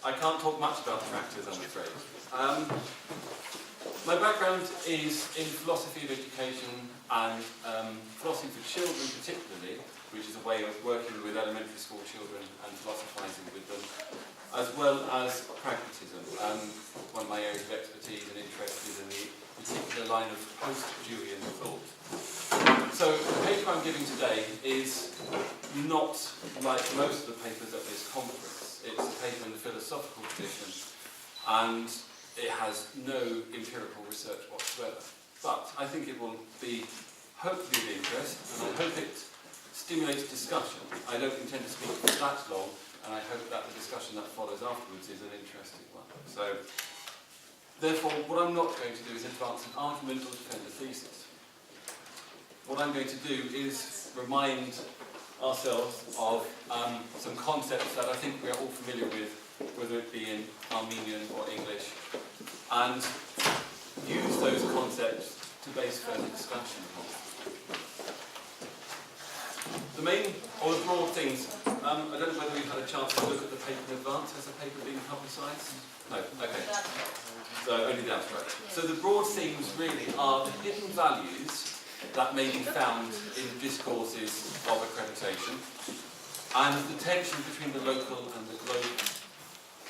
I can't talk much about tractors, I'm afraid. My background is in philosophy of education and philosophy for children particularly, which is a way of working with elementary school children and philosophizing with them, as well as pragmatism. One of my areas of expertise and interest is in the particular line of post-Julian thought. So the paper I'm giving today is not like most of the papers at this conference. It's a paper in the philosophical tradition, and it has no empirical research whatsoever. But I think it will be hopefully of interest, and I hope it stimulates discussion. I don't intend to speak for that long, and I hope that the discussion that follows afterwards is an interesting one. So, therefore, what I'm not going to do is advance an argument or defend a thesis. What I'm going to do is remind ourselves of some concepts that I think we are all familiar with, whether it be in Armenian or English, and use those concepts to base further discussion upon. The main, or the broad things, I don't know whether we've had a chance to look at the paper in advance. Has the paper been publicised? No, okay. So only the abstract. So the broad themes really are the hidden values that may be found in discourses of accreditation, and the tension between the local and the global.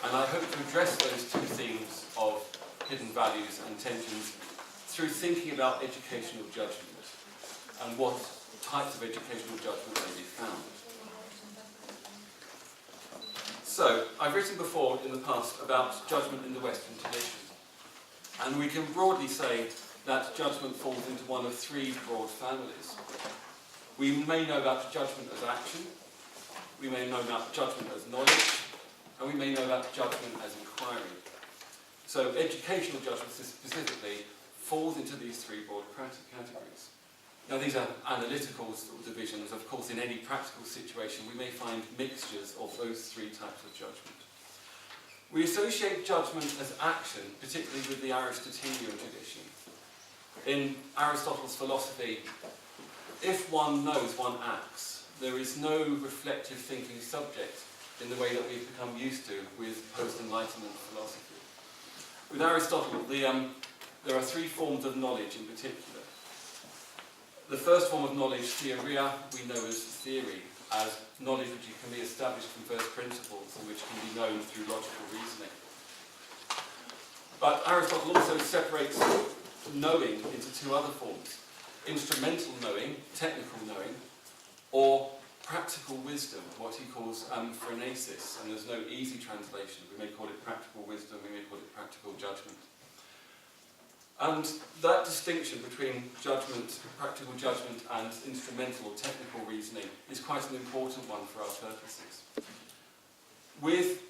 And I hope to address those two themes of hidden values and tensions through thinking about educational judgment and what types of educational judgment may be found. So, I've written before in the past about judgment in the Western tradition, and we can broadly say that judgment falls into one of three broad families. We may know about judgment as action, we may know about judgment as knowledge, and we may know about judgment as inquiry. So educational judgment specifically falls into these three broad categories. Now these are analytical divisions. Of course, in any practical situation we may find mixtures of those three types of judgment. We associate judgment as action, particularly with the Aristotelian tradition. In Aristotle's philosophy, if one knows, one acts. There is no reflective thinking subject in the way that we've become used to with post-Enlightenment philosophy. With Aristotle, there are three forms of knowledge in particular. The first form of knowledge, theoria, we know as theory, as knowledge which can be established from first principles and which can be known through logical reasoning. But Aristotle also separates knowing into two other forms: instrumental knowing, technical knowing, or practical wisdom, what he calls phronesis, and there's no easy translation. We may call it practical wisdom, we may call it practical judgment. And that distinction between judgment, practical judgment, and instrumental or technical reasoning is quite an important one for our purposes. With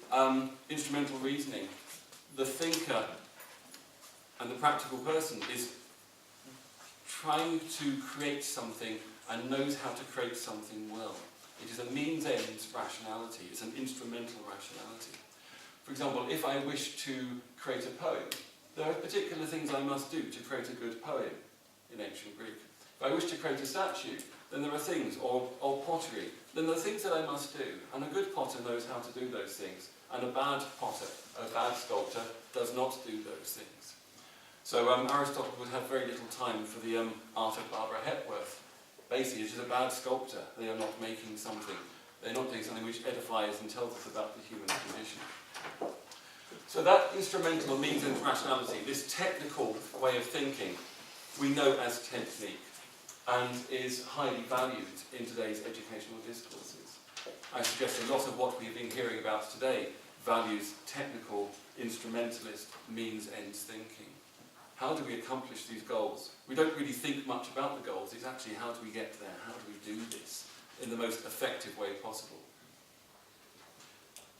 instrumental reasoning, the thinker and the practical person is trying to create something and knows how to create something well. It is a means-end rationality, it's an instrumental rationality. For example, if I wish to create a poem, there are particular things I must do to create a good poem in ancient Greek. If I wish to create a statue, then there are things, or pottery, then there are things that I must do. And a good potter knows how to do those things, and a bad potter, a bad sculptor, does not do those things. So Aristotle would have very little time for the art of Barbara Hepworth. Basically, she's a bad sculptor. They are not making something. They're not doing something which edifies and tells us about the human condition. So that instrumental means and rationality, this technical way of thinking, we know as technique, and is highly valued in today's educational discourses. I suggest a lot of what we've been hearing about today values technical, instrumentalist, means-end thinking. How do we accomplish these goals? We don't really think much about the goals. It's actually how do we get there? How do we do this in the most effective way possible?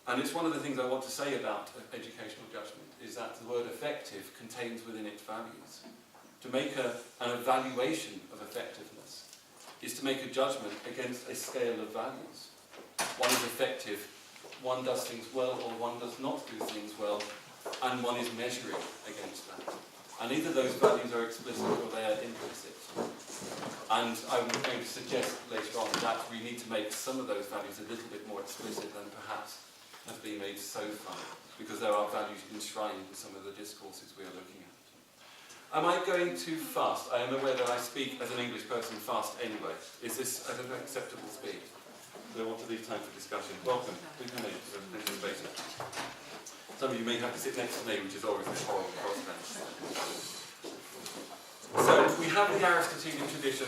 And it's one of the things I want to say about educational judgment is that the word effective contains within it values. To make an evaluation of effectiveness is to make a judgment against a scale of values. One is effective, one does things well, or one does not do things well, and one is measuring against that. And either those values are explicit or they are implicit. And I'm going to suggest later on that we need to make some of those values a little bit more explicit than perhaps has been made so far, because there are values enshrined in some of the discourses we are looking at. Am I going too fast? I am aware that I speak as an English person fast anyway. Is this at an acceptable speed? I want to leave time for discussion. Welcome. Please come in. Some of you may have to sit next to me, which is always a horrible prospect. So we have the Aristotelian tradition,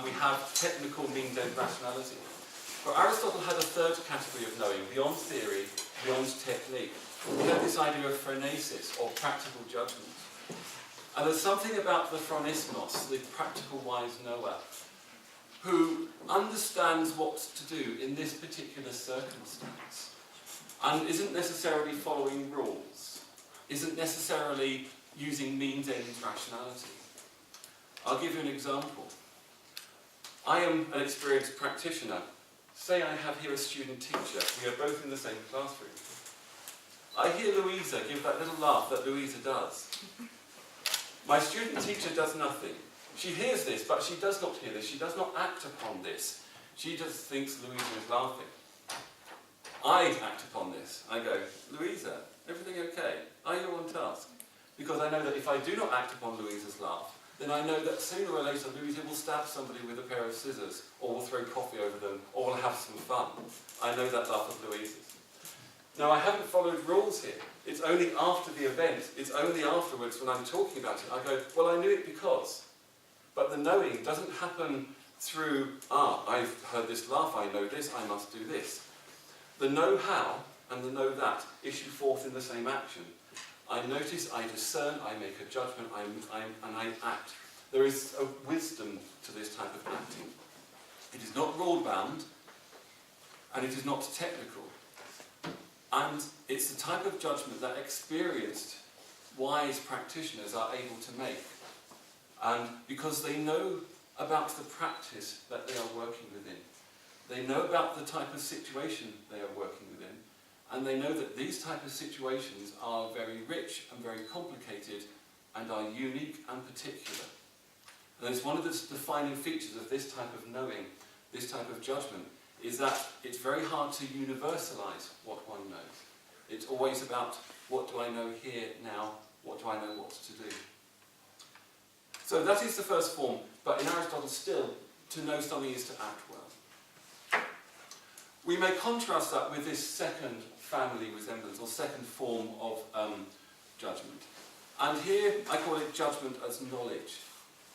we have technical means-end rationality. But Aristotle had a third category of knowing, beyond theory, beyond technique. He had this idea of phronesis, or practical judgment. And there's something about the phronismos, the practical wise knower, who understands what to do in this particular circumstance, and isn't necessarily following rules, isn't necessarily using means-end rationality. I'll give you an example. I am an experienced practitioner. Say I have here a student teacher. We are both in the same classroom. I hear Louisa give that little laugh that Louisa does. My student teacher does nothing. She hears this, but she does not hear this. She does not act upon this. She just thinks Louisa is laughing. I act upon this. I go, Louisa, everything okay? Are you on task? Because I know that if I do not act upon Louisa's laugh, then I know that sooner or later Louisa will stab somebody with a pair of scissors, or will throw coffee over them, or will have some fun. I know that laugh of Louisa's. Now, I haven't followed rules here. It's only after the event, it's only afterwards when I'm talking about it, I go, well, I knew it because. But the knowing doesn't happen through, I've heard this laugh, I know this, I must do this. The know-how and the know-that issue forth in the same action. I notice, I discern, I make a judgment, and I act. There is a wisdom to this type of acting. It is not rule-bound, and it is not technical. And it's the type of judgment that experienced, wise practitioners are able to make. And because they know about the practice that they are working within. They know about the type of situation they are working within. And they know that these type of situations are very rich and very complicated and are unique and particular. And it's one of the defining features of this type of knowing, this type of judgment, is that it's very hard to universalize what one knows. It's always about, what do I know here, now, what do I know what to do? So that is the first form, but in Aristotle still, to know something is to act well. We may contrast that with this second family resemblance, or second form of judgment. And here I call it judgment as knowledge.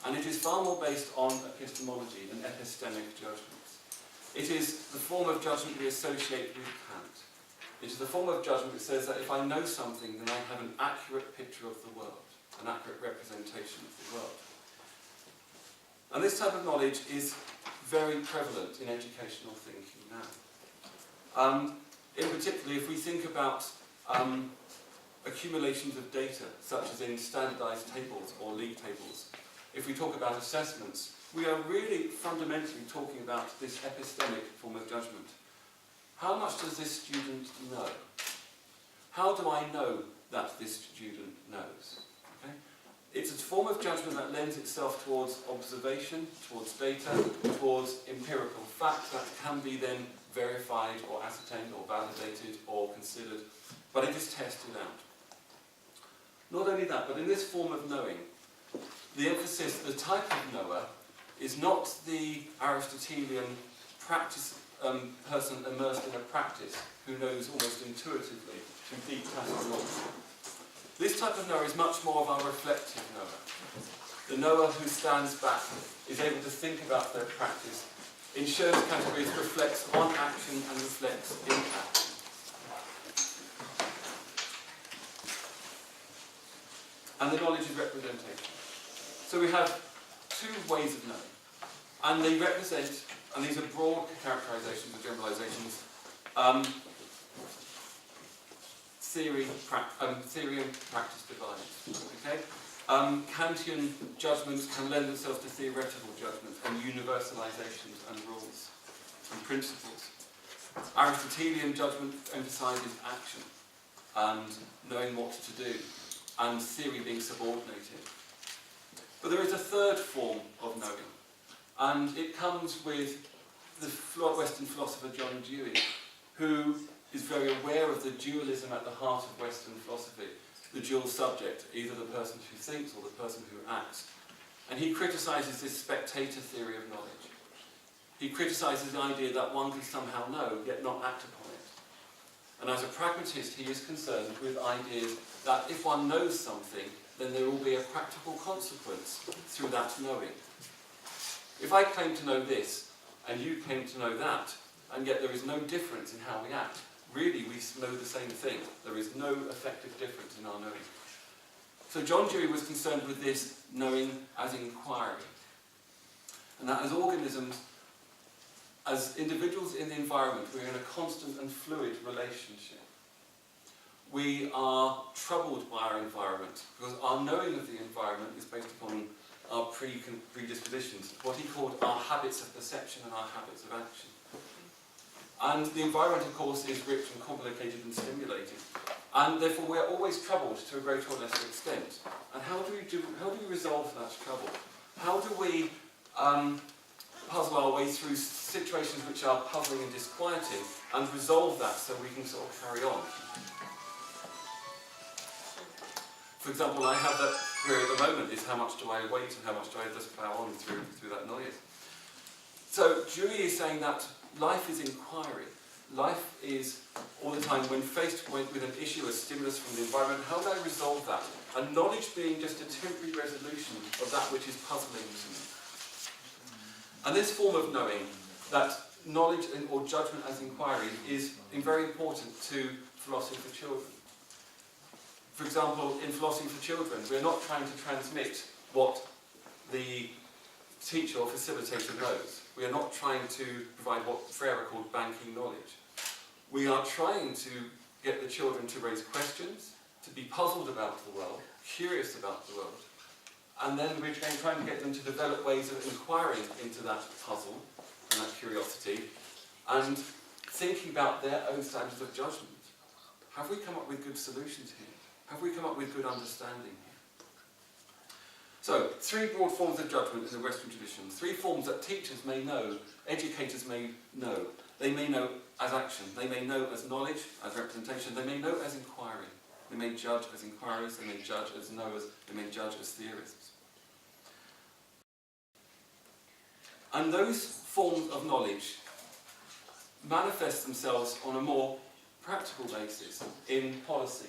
And it is far more based on epistemology and epistemic judgments. It is the form of judgment we associate with Kant. It is the form of judgment that says that if I know something, then I have an accurate picture of the world, an accurate representation of the world. And this type of knowledge is very prevalent in educational thinking now. In particular, if we think about accumulations of data, such as in standardized tables or league tables, if we talk about assessments, we are really fundamentally talking about this epistemic form of judgment. How much does this student know? How do I know that this student knows? Okay? It's a form of judgment that lends itself towards observation, towards data, towards empirical fact that can be then verified or ascertained or validated or considered, but it is tested out. Not only that, but in this form of knowing, the emphasis, the type of knower, is not the Aristotelian practice person immersed in a practice who knows almost intuitively through deep tacit knowledge. This type of knower is much more of our reflective knower. The knower who stands back, is able to think about their practice, in Scher's categories reflects on action and reflects in action. And the knowledge is representation. So we have two ways of knowing. And they represent, and these are broad characterizations or generalizations, theory and practice divides. Okay? Kantian judgments can lend themselves to theoretical judgments and universalizations and rules and principles. Aristotelian judgment emphasizes action and knowing what to do, and theory being subordinated. But there is a third form of knowing, and it comes with the Western philosopher John Dewey, who is very aware of the dualism at the heart of Western philosophy, the dual subject, either the person who thinks or the person who acts. And he criticises this spectator theory of knowledge. He criticises the idea that one can somehow know, yet not act upon it. And as a pragmatist, he is concerned with ideas that if one knows something, then there will be a practical consequence through that knowing. If I claim to know this, and you claim to know that, and yet there is no difference in how we act, really we know the same thing. There is no effective difference in our knowing. So John Dewey was concerned with this knowing as inquiry. And that as organisms, as individuals in the environment, we're in a constant and fluid relationship. We are troubled by our environment because our knowing of the environment is based upon our predispositions, what he called our habits of perception and our habits of action. And the environment, of course, is rich and complicated and stimulating. And therefore we are always troubled to a greater or lesser extent. And how do we resolve that trouble? How do we puzzle our way through situations which are puzzling and disquieting and resolve that so we can sort of carry on? For example, I have that query at the moment, is how much do I wait and how much do I just plough on through that noise? So Dewey is saying that life is inquiry. Life is all the time, when faced with an issue, a stimulus from the environment, how do I resolve that? And knowledge being just a temporary resolution of that which is puzzling to me. And this form of knowing, that knowledge or judgment as inquiry, is very important to philosophy for children. For example, in philosophy for children, we're not trying to transmit what the teacher or facilitator knows. We are not trying to provide what Freire called banking knowledge. We are trying to get the children to raise questions, to be puzzled about the world, curious about the world, and then we're trying to get them to develop ways of inquiring into that puzzle and that curiosity, and thinking about their own standards of judgment. Have we come up with good solutions here? Have we come up with good understanding here? So, three broad forms of judgment in the Western tradition. Three forms that teachers may know, educators may know. They may know as action. They may know as knowledge, as representation. They may know as inquiry. They may judge as inquirers. They may judge as knowers. They may judge as theorists. And those forms of knowledge manifest themselves on a more practical basis in policy.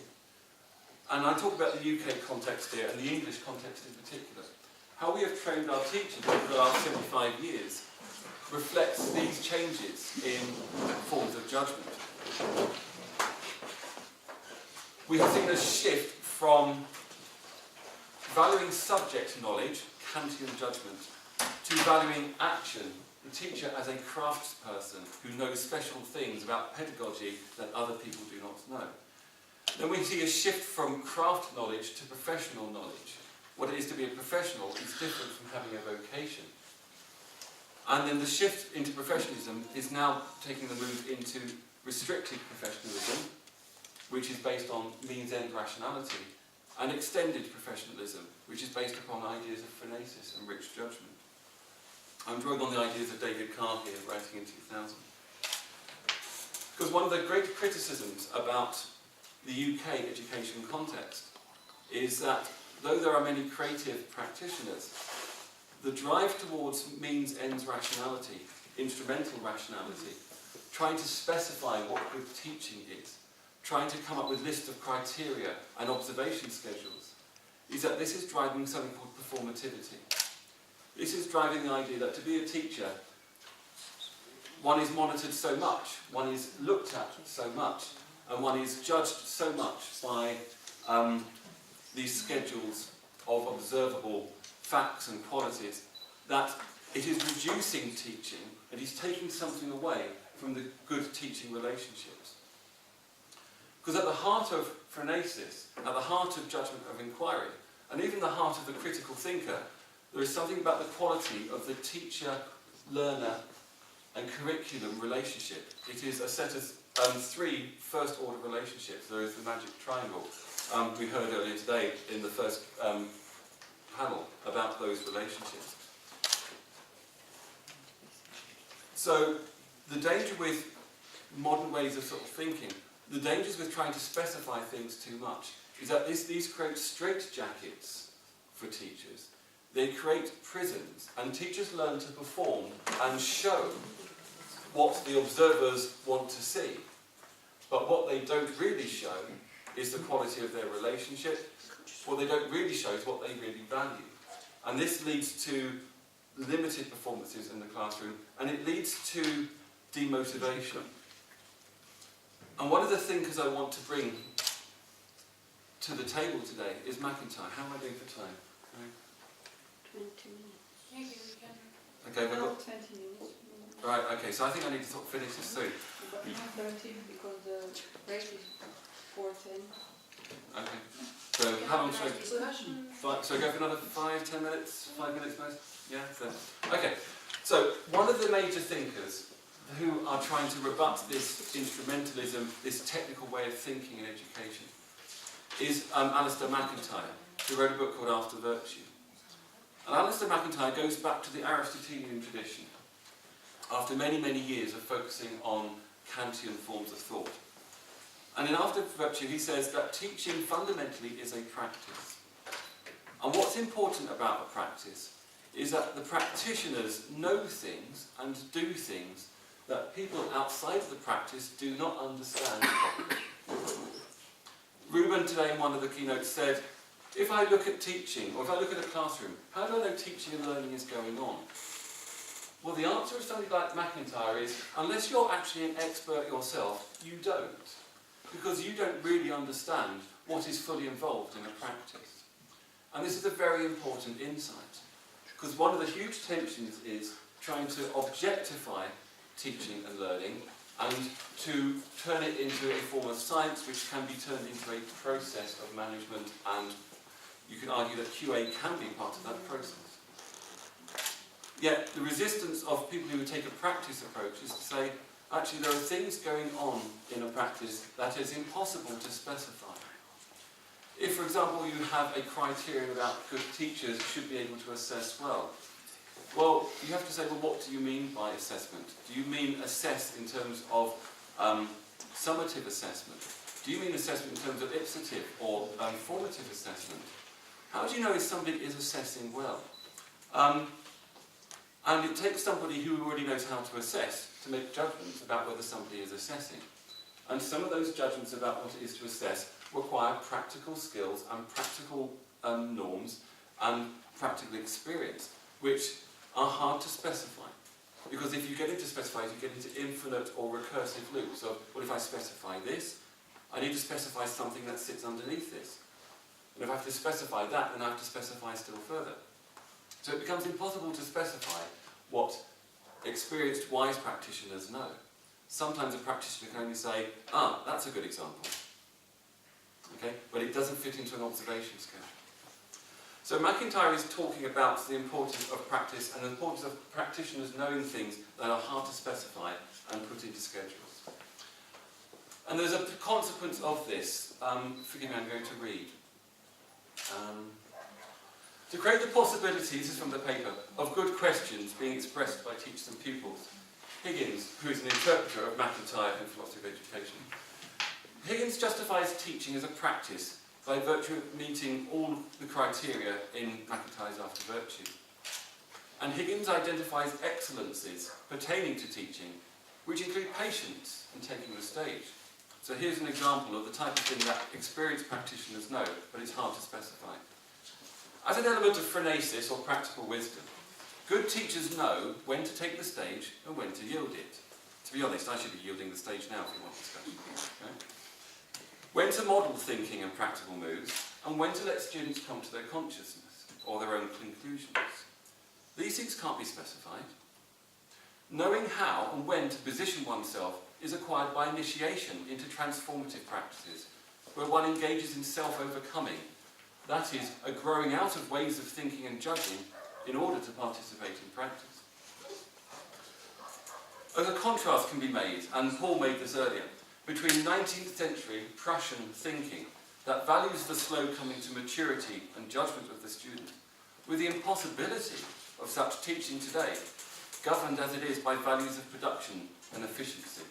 And I talk about the UK context here, and the English context in particular. How we have trained our teachers over the last 75 years reflects these changes in forms of judgment. We have seen a shift from valuing subject knowledge, Kantian judgment, to valuing action, the teacher as a craftsperson who knows special things about pedagogy that other people do not know. Then we see a shift from craft knowledge to professional knowledge. What it is to be a professional is different from having a vocation. And then the shift into professionalism is now taking the move into restricted professionalism, which is based on means-end rationality, and extended professionalism, which is based upon ideas of phronesis and rich judgment. I'm drawing on the ideas of David Carr here, writing in 2000. Because one of the great criticisms about the UK education context is that though there are many creative practitioners, the drive towards means-ends rationality, instrumental rationality, trying to specify what good teaching is, trying to come up with lists of criteria and observation schedules, is that this is driving something called performativity. This is driving the idea that to be a teacher, one is monitored so much, one is looked at so much, and one is judged so much by these schedules of observable facts and qualities that it is reducing teaching and is taking something away from the good teaching relationships. Because at the heart of phronesis, at the heart of judgment of inquiry, and even the heart of the critical thinker, there is something about the quality of the teacher, learner, and curriculum relationship. It is a set of three first-order relationships. There is the magic triangle. We heard earlier today in the first panel about those relationships. So the danger with modern ways of sort of thinking, the dangers with trying to specify things too much is that these create straitjackets for teachers. They create prisons, and teachers learn to perform and show what the observers want to see. But what they don't really show is the quality of their relationship. What they don't really show is what they really value. And this leads to limited performances in the classroom, and it leads to demotivation. And one of the thinkers I want to bring to the table today is McIntyre. How am I doing for time? 20 minutes. Maybe we can. Okay, we've got 20 minutes. right. Okay, so I think I need to sort of finish this soon. But not 30 because the break is 4:10. Okay. So how long should I? Discussion. So go for another 5-10 minutes? 5 minutes most? Yeah. So okay. So one of the major thinkers who are trying to rebut this instrumentalism, this technical way of thinking in education, is Alistair McIntyre, who wrote a book called After Virtue. And Alistair McIntyre goes back to the Aristotelian tradition, after many, many years of focusing on Kantian forms of thought. And in After Virtue he says that teaching fundamentally is a practice. And what's important about a practice is that the practitioners know things and do things that people outside of the practice do not understand properly. Ruben today in one of the keynotes said, if I look at teaching, or if I look at a classroom, how do I know teaching and learning is going on? Well, the answer of somebody like McIntyre is, unless you're actually an expert yourself, you don't. Because you don't really understand what is fully involved in a practice. And this is a very important insight. Because one of the huge tensions is trying to objectify teaching and learning and to turn it into a form of science which can be turned into a process of management, and you can argue that QA can be part of that process. Yet the resistance of people who take a practice approach is to say, actually there are things going on in a practice that is impossible to specify. If, for example, you have a criterion about good teachers should be able to assess well, you have to say, well, what do you mean by assessment? Do you mean assess in terms of summative assessment? Do you mean assessment in terms of ipsative or formative assessment? How do you know if somebody is assessing well? And it takes somebody who already knows how to assess to make judgments about whether somebody is assessing. And some of those judgments about what it is to assess require practical skills and practical norms and practical experience, which are hard to specify. Because if you get into specifiers, you get into infinite or recursive loops of, well, if I specify this, I need to specify something that sits underneath this. And if I have to specify that, then I have to specify still further. So it becomes impossible to specify what experienced, wise practitioners know. Sometimes a practitioner can only say, that's a good example. Okay? But it doesn't fit into an observation schedule. So McIntyre is talking about the importance of practice and the importance of practitioners knowing things that are hard to specify and put into schedules. And there's a consequence of this. Forgive me, I'm going to read. To create the possibilities, this is from the paper, of good questions being expressed by teachers and pupils, Higgins, who is an interpreter of McIntyre in philosophy of education, Higgins justifies teaching as a practice by virtue of meeting all the criteria in McIntyre's After Virtue. And Higgins identifies excellences pertaining to teaching, which include patience and taking the stage. So here's an example of the type of thing that experienced practitioners know, but it's hard to specify. As an element of phronesis or practical wisdom, good teachers know when to take the stage and when to yield it. To be honest, I should be yielding the stage now if you want discussion. Okay? When to model thinking and practical moves, and when to let students come to their consciousness or their own conclusions. These things can't be specified. Knowing how and when to position oneself is acquired by initiation into transformative practices, where one engages in self-overcoming. That is, a growing out of ways of thinking and judging in order to participate in practice. A contrast can be made, and Paul made this earlier, between 19th century Prussian thinking that values the slow coming to maturity and judgment of the student, with the impossibility of such teaching today, governed as it is by values of production and efficiency.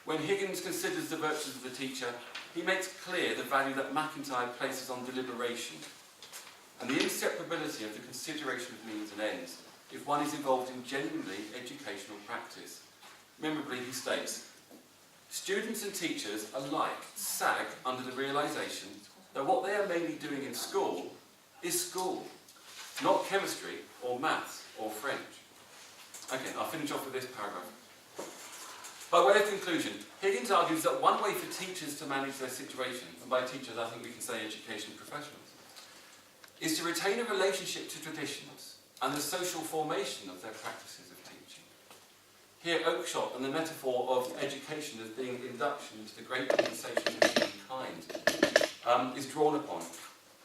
When Higgins considers the virtues of the teacher, he makes clear the value that McIntyre places on deliberation and the inseparability of the consideration of means and ends if one is involved in genuinely educational practice. Memorably, he states, students and teachers alike sag under the realisation that what they are mainly doing in school is school, not chemistry or maths or French. Okay, I'll finish off with this paragraph. By way of conclusion, Higgins argues that one way for teachers to manage their situation, and by teachers I think we can say education professionals, is to retain a relationship to traditions and the social formation of their practices of teaching. Here Oakeshott and the metaphor of education as being induction into the great conversation of humankind is drawn upon.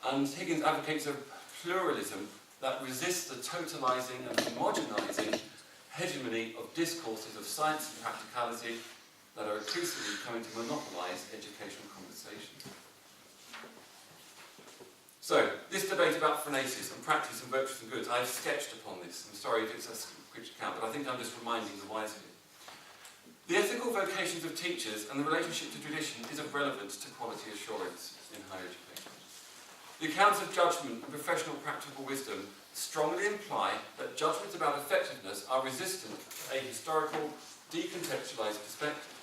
And Higgins advocates a pluralism that resists the totalising and homogenising hegemony of discourses of science and practicality that are increasingly coming to monopolise educational conversations. So, this debate about phronesis and practice and virtues and goods, I've sketched upon this. I'm sorry if it's a quick account, but I think I'm just reminding the wise here. The ethical vocations of teachers and the relationship to tradition is of relevance to quality assurance in higher education. The accounts of judgment and professional practical wisdom strongly imply that judgments about effectiveness are resistant to a historical, decontextualised perspective.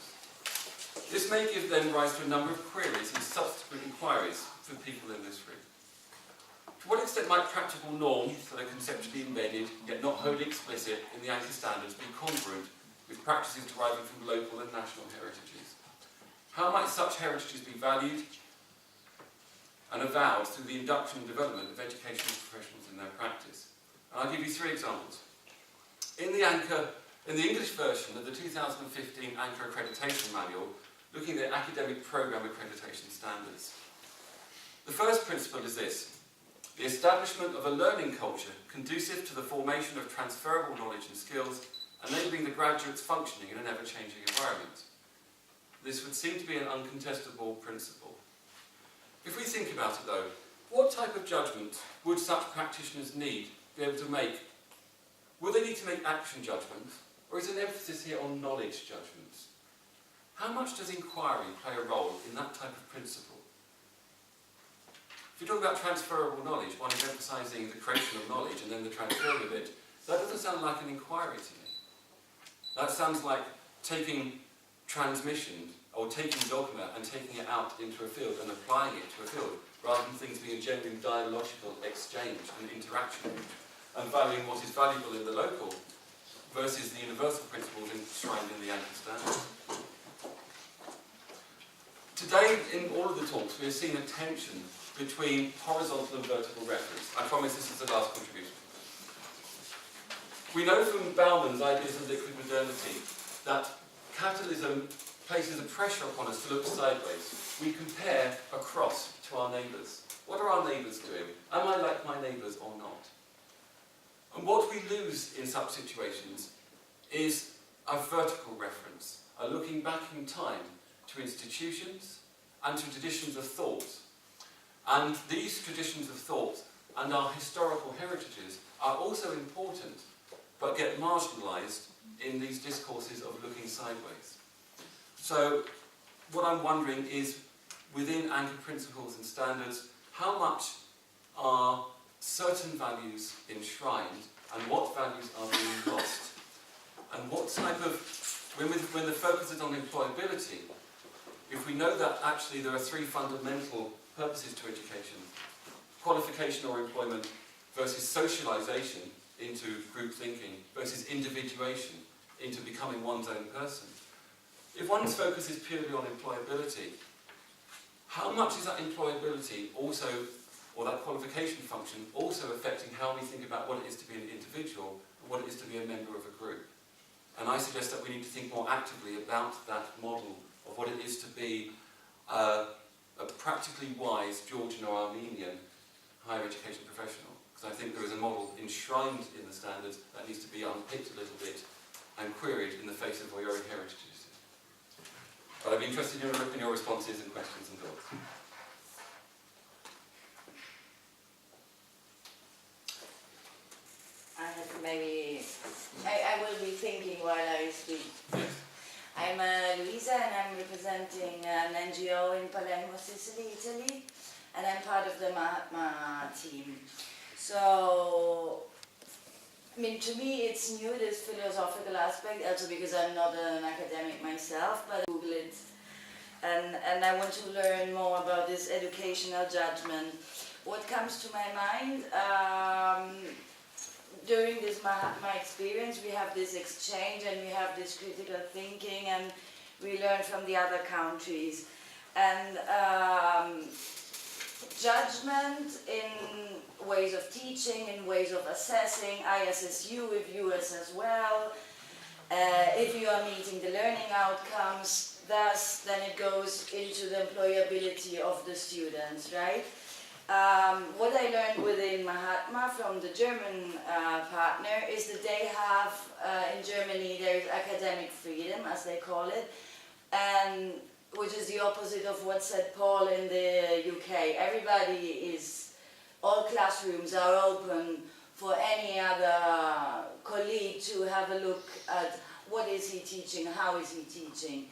This may give then rise to a number of queries and subsequent inquiries for people in this room. To what extent might practical norms that are conceptually embedded, yet not wholly explicit, in the anchor standards be congruent with practices deriving from local and national heritages? How might such heritages be valued and avowed through the induction and development of educational professionals in their practice? And I'll give you 3 examples. In the English version of the 2015 Anchor Accreditation Manual, looking at academic programme accreditation standards. The first principle is this: the establishment of a learning culture conducive to the formation of transferable knowledge and skills, enabling the graduates functioning in an ever-changing environment. This would seem to be an uncontestable principle. If we think about it though, what type of judgment would such practitioners need to be able to make? Will they need to make action judgments, or is an emphasis here on knowledge judgments? How much does inquiry play a role in that type of principle? If you talk about transferable knowledge, one is emphasising the creation of knowledge and then the transfer of it. That doesn't sound like an inquiry to me. That sounds like taking transmission or taking dogma and taking it out into a field and applying it to a field, rather than things being a genuine dialogical exchange and interaction, and valuing what is valuable in the local versus the universal principles enshrined in the anchor standard. Today, in all of the talks, we have seen a tension between horizontal and vertical reference. I promise this is the last contribution. We know from Bauman's ideas of liquid modernity that capitalism places a pressure upon us to look sideways. We compare across to our neighbours. What are our neighbours doing? Am I like my neighbours or not? And what we lose in such situations is a vertical reference, a looking back in time to institutions and to traditions of thought. And these traditions of thought and our historical heritages are also important, but get marginalised in these discourses of looking sideways. So what I'm wondering is, within anchor principles and standards, how much are certain values enshrined and what values are being lost? And what type of, when the focus is on employability, if we know that actually there are 3 fundamental purposes to education: qualification or employment versus socialisation into group thinking versus individuation into becoming one's own person. If one's focus is purely on employability, how much is that employability also, or that qualification function, also affecting how we think about what it is to be an individual and what it is to be a member of a group? And I suggest that we need to think more actively about that model of what it is to be a practically wise Georgian or Armenian higher education professional. Because I think there is a model enshrined in the standards that needs to be unpicked a little bit and queried in the face of your own heritages. But I'd be interested in your responses and questions and thoughts. I will be thinking while I speak. Yes. I'm Luisa and Sicily, Italy, and I'm part of the Mahatma team. So, I mean, to me it's new, this philosophical aspect, also because I'm not an academic myself, but I Google it, and I want to learn more about this educational judgment. What comes to my mind, during this Mahatma experience, we have this exchange and we have this critical thinking, and we learn from the other countries. And judgment in ways of teaching, in ways of assessing. I assess you if you assess well. If you are meeting the learning outcomes, thus then it goes into the employability of the students, right? What I learned within Mahatma from the German partner is that they have, in Germany, there is academic freedom, as they call it, and which is the opposite of what said Paul in the UK. Everybody is, all classrooms are open for any other colleague to have a look at what is he teaching, how is he teaching.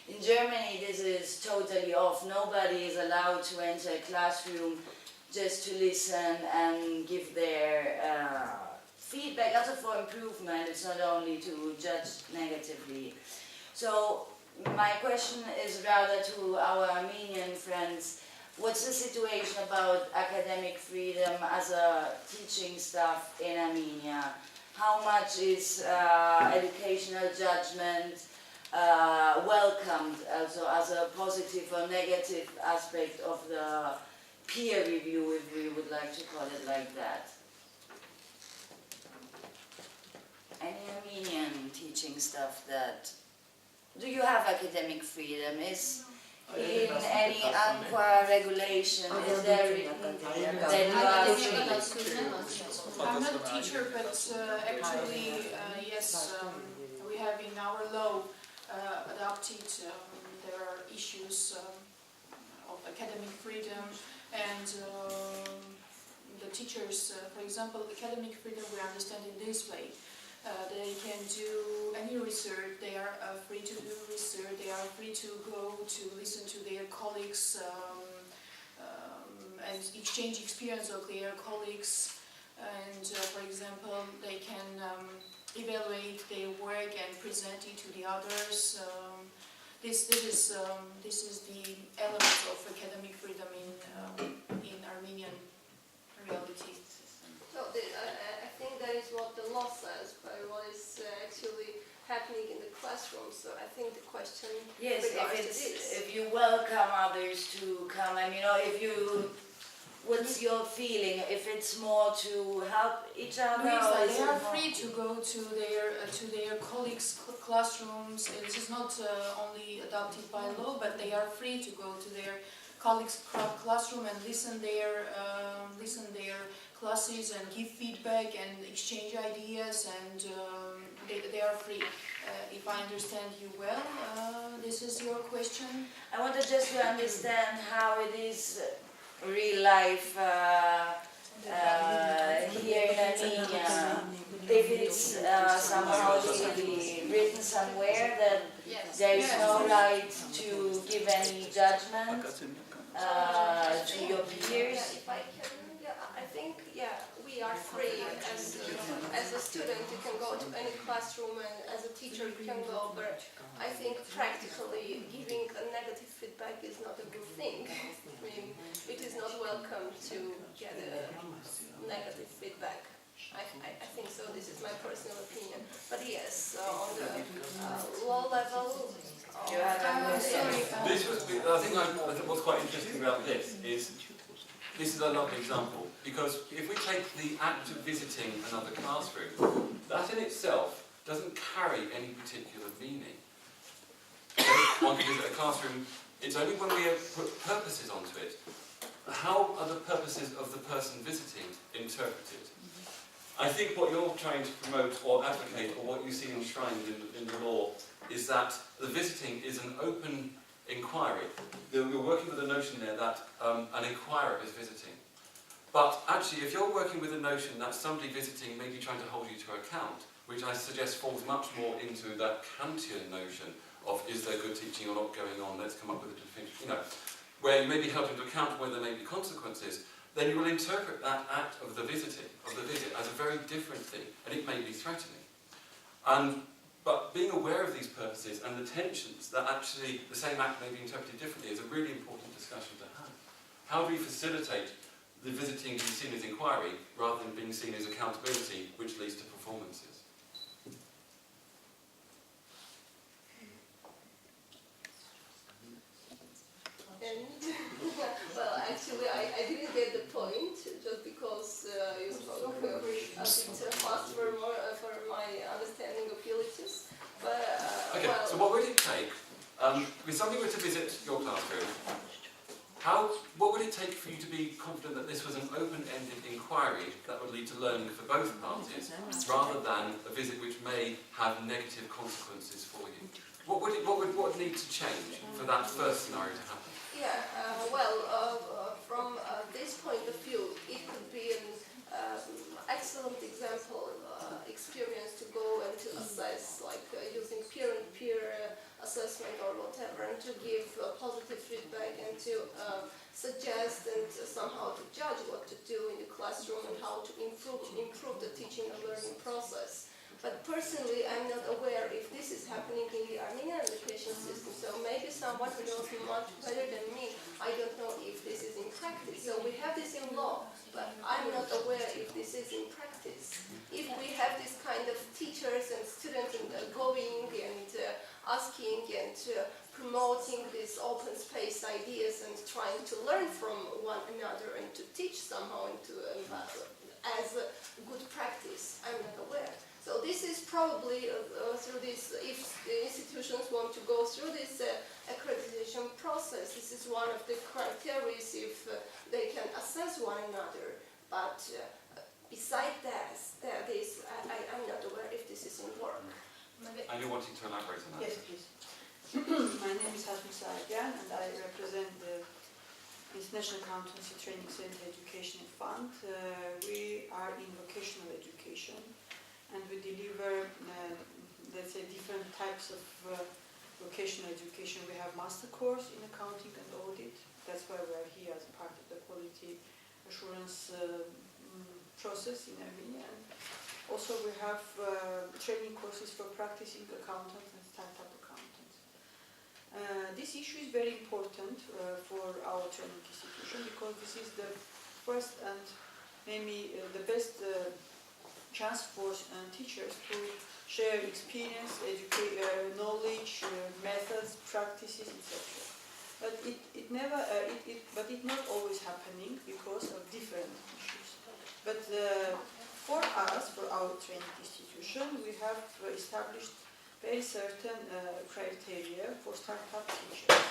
In Germany, this is totally off. Nobody is allowed to enter a classroom just to listen and give their feedback, also for improvement. It's not only to judge negatively. So my question is rather to our Armenian friends. What's the situation about academic freedom as a teaching staff in Armenia? How much is educational judgment welcomed also as a positive or negative aspect of the peer review, if we would like to call it like that? Any Armenian teaching stuff that... Do you have academic freedom? Is in any ANQA regulation, is there written that you are free? I'm not a teacher, but actually, yes, we have in our law adopted, there are issues of academic freedom, and the teachers, for example, academic freedom we understand in this way. They can do any research, they are free to do research, they are free to go to listen to their colleagues and exchange experience of their colleagues, and for example, they can evaluate their work and present it to the others. This is the element of academic freedom in Armenian reality. So I think that is what the law says, but what is actually happening in the classroom. So I think the question Yes, regards to this. if you welcome others to come, I mean, if you, what's your feeling? If it's more to help each other, or is they it are more... free to go to their colleagues' classrooms. It is not only adopted by law, but they are free to go to their colleagues' classroom and listen their classes and give feedback and exchange ideas, and they are free. If I understand you well, this is your question. I wanted just to understand how it is real life here in Armenia. If it's somehow legally written somewhere that there is no right to give any judgment to your peers. If I can, I think, we are free as a student. You can go to any classroom, and as a teacher you can go. But I think practically giving a negative feedback is not a good thing. I mean, it is not welcome to get a negative feedback. I think so. This is my personal opinion. But yes, on the law level. This was, I think what's quite interesting about this is a lovely example, because if we take the act of visiting another classroom, that in itself doesn't carry any particular meaning. One can visit a classroom, it's only when we put purposes onto it. How are the purposes of the person visiting interpreted? I think what you're trying to promote or advocate, or what you see enshrined in the law, is that the visiting is an open inquiry. You're working with the notion there that an inquirer is visiting. But actually, if you're working with the notion that somebody visiting may be trying to hold you to account, which I suggest falls much more into that Kantian notion of is there good teaching or not going on, let's come up with a definition, where you may be held into account where there may be consequences, then you will interpret that act of the visit as a very different thing, and it may be threatening. But being aware of these purposes and the tensions that actually the same act may be interpreted differently is a really important discussion to have. How do we facilitate the visiting being seen as inquiry rather than being seen as accountability, which leads to performances? And well, actually, I didn't get the point just because you spoke a bit fast for my understanding abilities. But Okay, well, so what would it take, if somebody were to visit your classroom, what would it take for you to be confident that this was an open-ended inquiry that would lead to learning for both parties, rather than a visit which may have negative consequences for you? What would need to change for that first scenario to happen? yeah, from this point of view, it could be an excellent example experience to go and to assess, like using peer-and-peer assessment or whatever, and to give positive feedback and to suggest and somehow to judge what to do in the classroom and how to improve the teaching and learning process. But personally, I'm not aware if this is happening in the Armenian education system. So maybe someone who knows much better than me, I don't know if this is in practice. So we have this in law, but I'm not aware if this is in practice. If we have this kind of teachers and students going and asking and promoting these open space ideas and trying to learn from one another and to teach somehow and to, as a good practice, I'm not aware. So this is probably through this, if the institutions want to go through this accreditation process, this is one of the criteria if they can assess one another. But beside that, I'm not aware if this is in work. Are you wanting to elaborate on that? Yes, please. My name is Hassan and I represent the International Accountancy Training Center Education Fund. We are in vocational education and we deliver, let's say, different types of vocational education. We have master course in accounting and audit. That's why we are here as part of the quality assurance process in Armenia. And also we have training courses for practicing accountants and startup accountants. This issue is very important for our training institution because this is the first and maybe the best chance for teachers to share experience, knowledge, methods, practices, etc. But it not always happening because of different issues. But for us, for our training institution, we have established very certain criteria for startup teachers.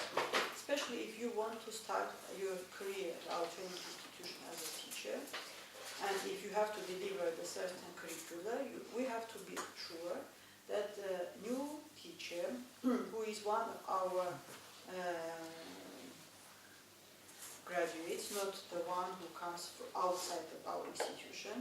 Especially if you want to start your career at our training institution as a teacher, and if you have to deliver the certain curricula, we have to be sure that the new teacher, who is one of our graduates, not the one who comes from outside of our institution,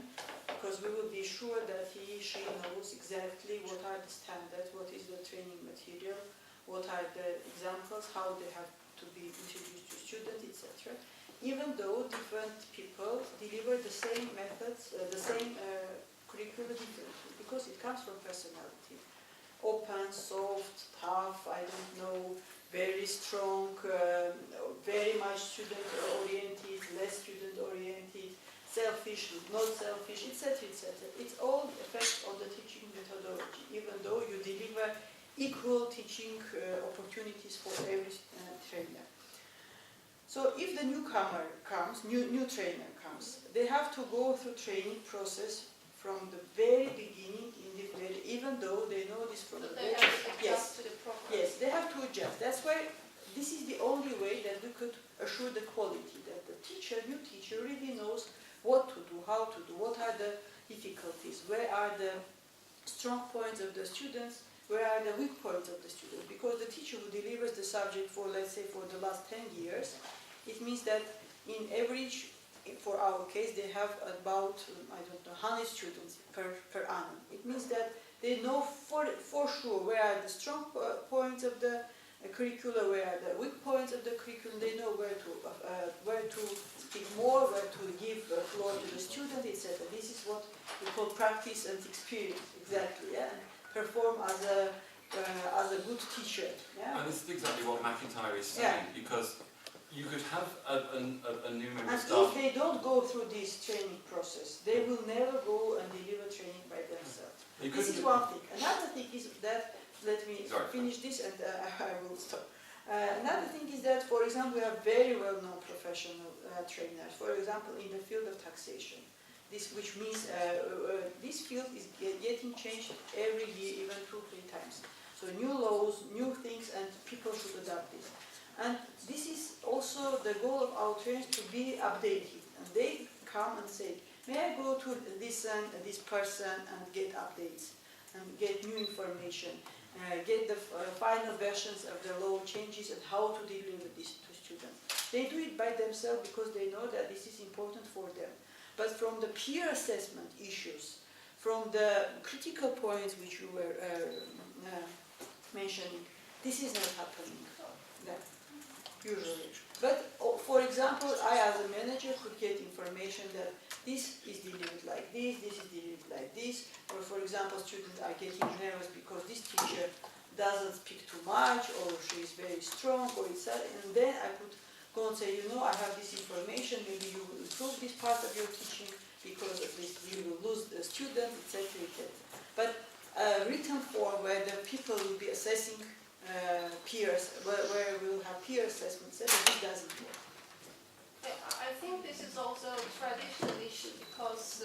because we will be sure that she knows exactly what are the standards, what is the training material, what are the examples, how they have to be introduced to students, etc. Even though different people deliver the same methods, the same curriculum differently, because it comes from personality. Open, soft, tough, I don't know, very strong, very much student-oriented, less student-oriented, selfish, not selfish, etc., etc. It's all affects on the teaching methodology, even though you deliver equal teaching opportunities for every trainer. So if the newcomer comes, new trainer comes, they have to go through training process from the very beginning, even though they know this from the very beginning. Yes, to the program. yes, they have to adjust. That's why this is the only way that we could assure the quality, that the new teacher really knows what to do, how to do, what are the difficulties, where are the strong points of the students, where are the weak points of the students. Because the teacher who delivers the subject for, let's say, for the last 10 years, it means that in average, for our case, they have about, I don't know, 100 students per annum. It means that they know for sure where are the strong points of the curricula, where are the weak points of the curriculum, they know where to speak more, where to give floor to the student, etc. This is what we call practice and experience, exactly, yeah? And perform as a good teacher. Yeah? And this is exactly what McIntyre is saying, because you could have a new member of And staff. if they don't go through this training process, they will never go and deliver training by themselves. This is one thing. Another thing is that, let me finish this and I will stop. Another thing is that, for example, we have very well-known professional trainers, for example, in the field of taxation. Which means this field is getting changed every year, even 2-3 times. So new laws, new things, and people should adapt this. And this is also the goal of our trainers, to be updated. And they come and say, may I go to this person and get updates and get new information, get the final versions of the law changes and how to deliver this to students. They do it by themselves because they know that this is important for them. But from the peer assessment issues, from the critical points which you were mentioning, this is not happening. Usually. But for example, I as a manager could get information that this is delivered like this is delivered like this, or for example, students are getting nervous because this teacher doesn't speak too much, or she is very strong, or etc. And then I could go and say, I have this information, maybe you will improve this part of your teaching, because at least you will lose the student, etc. But a written form where the people will be assessing peers, where we will have peer assessments, it doesn't work. I think this is also a traditional issue, because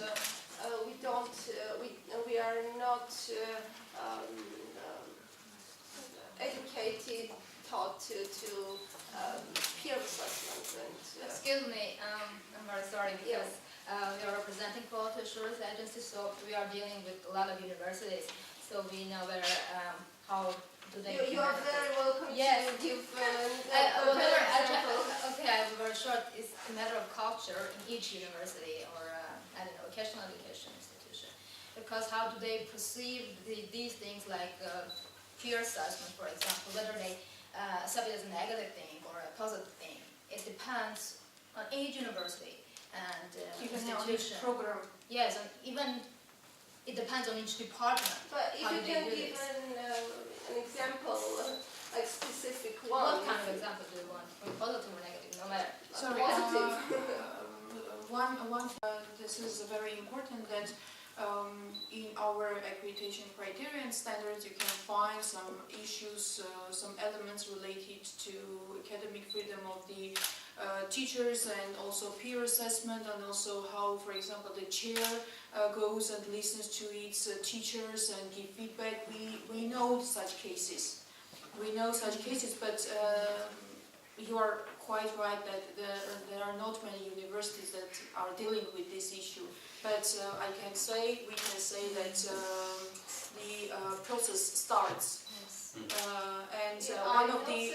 we are not educated, taught to peer assessment. And, Excuse me, I'm very sorry, because we are representing quality assurance agencies, so we are dealing with a lot of universities, so we know where how do they. You are very welcome to give okay, I'm very short. It's a matter of culture in each university or vocational education institution, because how do they perceive these things like peer assessment, for example, whether they accept it as a negative thing or a positive thing. It depends on each university and institution. Program. Yes, and even it depends on each department. But if you can give an example, like specific one. What kind of example do you want? Positive or negative? No matter. Sorry, Positive. This is very important that in our accreditation criteria and standards you can find some issues, some elements related to academic freedom of the teachers, and also peer assessment, and also how, for example, the chair goes and listens to its teachers and give feedback. We know such cases. But you are quite right that there are not many universities that are dealing with this issue. But we can say that the process starts. And one of the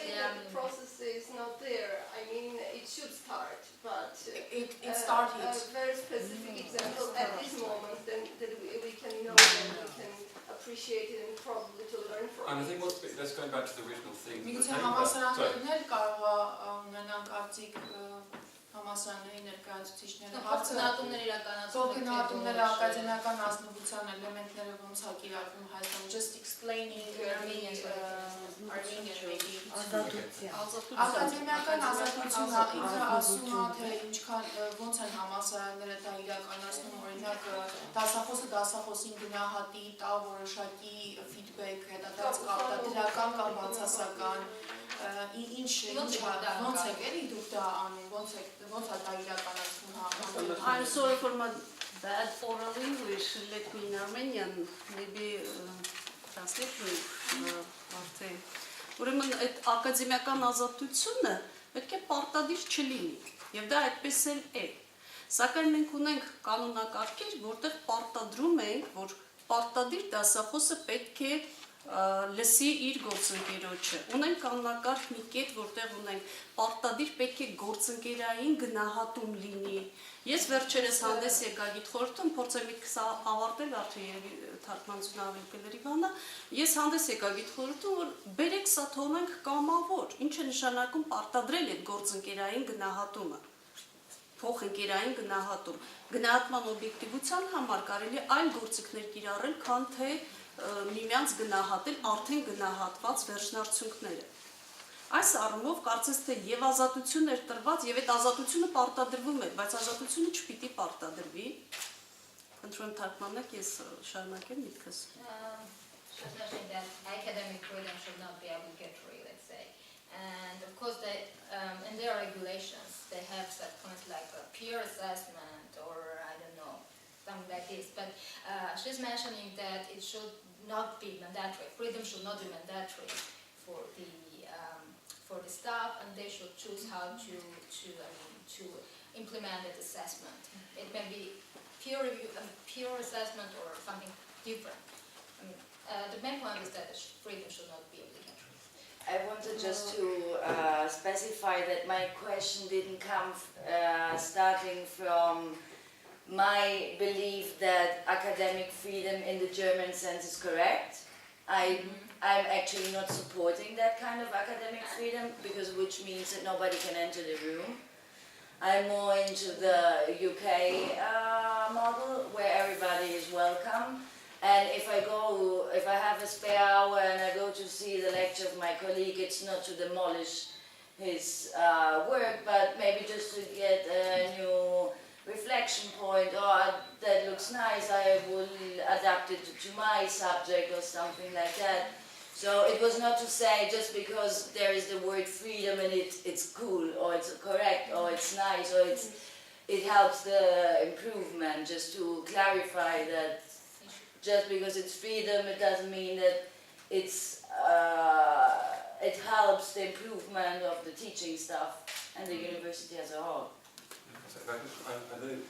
process is not there. I mean, it should start, but it started. A very specific example at this moment, then that we can know and we can appreciate it and probably to learn from. And I think let's go back to the original thing. Համալսարաններն կարող է ունենան կարծիք համալսարանների ներկայացուցիչները քննադատումները ակադեմիական ազնվության էլեմենտները ոնց է կիրառվում Հայաստանում, just explaining Armenian maybe ակադեմիական ազատությունը ինքը ասում է թե ինչքան ոնց են համալսարանները դա իրականացնում, օրինակ դասախոսին գնահատի, տա որոշակի feedback, հետադարձ կարտադրական կամ բացասական, ոնց եք էլի դուք դա անում, ոնց է դա իրականացնում։ I'm sorry for my bad oral English. Let me in Armenian maybe translate me. Ուրեմն այդ ակադեմիական ազատությունը պետք է պարտադիր չլինի, եւ դա այդպես էլ է։ Սակայն մենք ունենք կանոնակարգեր, որտեղ պարտադրում ենք, որ պարտադիր դասախոսը պետք է լսի իր գործընկերոջը։ Ունենք աննակարգ մի կետ, որտեղ ունենք պարտադիր պետք է գործընկերային գնահատում լինի։ Ես վերջերս հանդես եկա գիտխորհրդում, փորձեմ միտքս ավարտել, արդեն թարգմանությունը ավելի կլրի բանը, ես հանդես եկա գիտխորհրդում, որ բերեք սա թողնենք կամավոր, ինչ է նշանակում պարտադրել այդ գործընկերային գնահատումը, փոխընկերային գնահատում։ Գնահատման օբյեկտիվության համար կարելի այլ գործիքներ կիրառել, քան թե միմյանց գնահատել արդեն գնահատված վերջնարդյունքները։ Այս առումով կարծես թե եւ ազատություն էր տրված, եւ այդ ազատությունը պարտադրվում է, բայց ազատությունը չպիտի պարտադրվի։ Խնդրում եմ թարգմանեք, ես շարունակեմ միտքս։ Just mentioning that academic freedom should not be obligatory, let's say. And of course, in their regulations, they have set points like a peer assessment or I don't know, something like this. But she's mentioning that it should not be mandatory. Freedom should not be mandatory for the staff, and they should choose how to implement that assessment. It may be peer review, peer assessment, or something different. The main point is that freedom should not be obligatory. I wanted just to specify that my question didn't come starting from my belief that academic freedom in the German sense is correct. I'm actually not supporting that kind of academic freedom, because which means that nobody can enter the room. I'm more into the UK model, where everybody is welcome. And if I have a spare hour and I go to see the lecture of my colleague, it's not to demolish his work, but maybe just to get a new reflection point. Oh, that looks nice, I will adapt it to my subject or something like that. So it was not to say just because there is the word freedom and it's cool or it's correct or it's nice or it helps the improvement, just to clarify that just because it's freedom, it doesn't mean that it helps the improvement of the teaching staff and the university as a whole.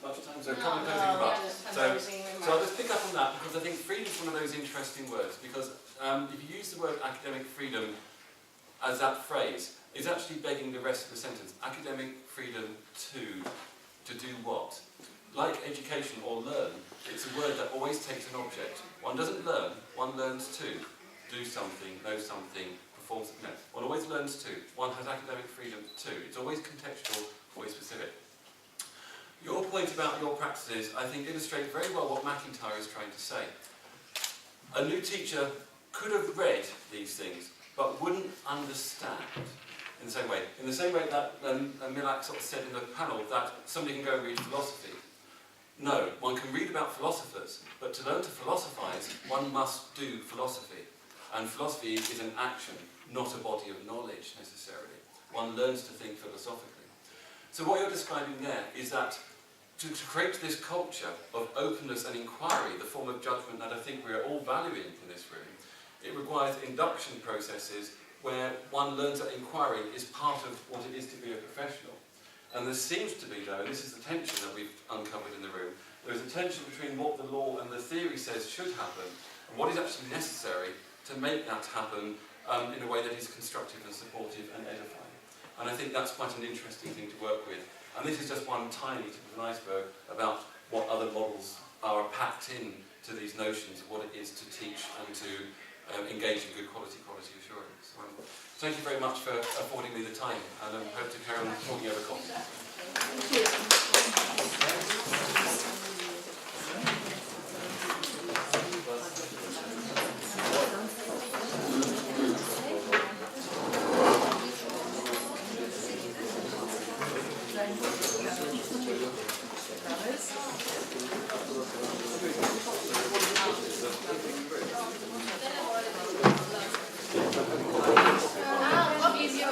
Lots of times there are common closing remarks. So I'll just pick up on that, because I think freedom is one of those interesting words, because if you use the word academic freedom as that phrase, it's actually begging the rest of the sentence. Academic freedom to do what? Like education or learn, it's a word that always takes an object. One doesn't learn, one learns to do something, know something, perform something. No, one always learns to. One has academic freedom too. It's always contextual, always specific. Your point about your practices, I think, illustrates very well what McIntyre is trying to say. A new teacher could have read these things, but wouldn't understand in the same way. In the same way that Milak sort of said in the panel that somebody can go and read philosophy. No, one can read about philosophers, but to learn to philosophize, one must do philosophy. And philosophy is an action, not a body of knowledge necessarily. One learns to think philosophically. So what you're describing there is that to create this culture of openness and inquiry, the form of judgment that I think we're all valuing in this room, it requires induction processes where one learns that inquiry is part of what it is to be a professional. And there seems to be, though, and this is the tension that we've uncovered in the room, there is a tension between what the law and the theory says should happen and what is actually necessary to make that happen in a way that is constructive and supportive and edifying. And I think that's quite an interesting thing to work with. And this is just one tiny tip of an iceberg about what other models are packed in to these notions of what it is to teach and to engage in good quality assurance. Thank you very much for affording me the time, and I hope to carry on talking over coffee. I will give you